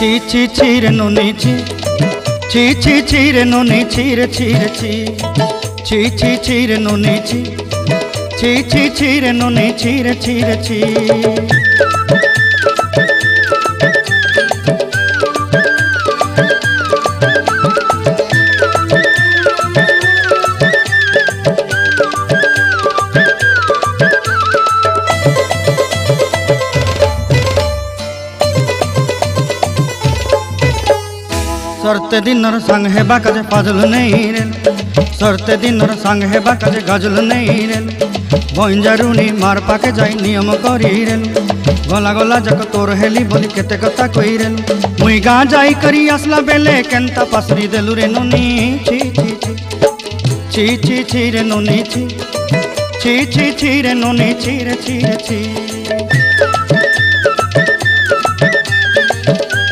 ছি ছি ছি রে নুনি ছি ছি ছি ছি রে নুনি ছি রে ছি রে ছি ছি ছি ছি রে নুনি ছি ছি ছি ছি রে নুনি ছি রে ছি রে ছি। सरते दिनर संग हेबा काजे फाजल नहीं रेल सरते दिनर संग हेबा काजे गजल नहीं रेल बंजारुनी मार पाके जाई नियम करी रेल गला गला जक तोर हेली बोली केते कथा कई रेल मुई गा जाई करी आसला बेले केंता पासरी देलु रे नुनी छी छी छी छी छी रे नुनी छी छी छी छी रे नुनी छी रे छी रे छी।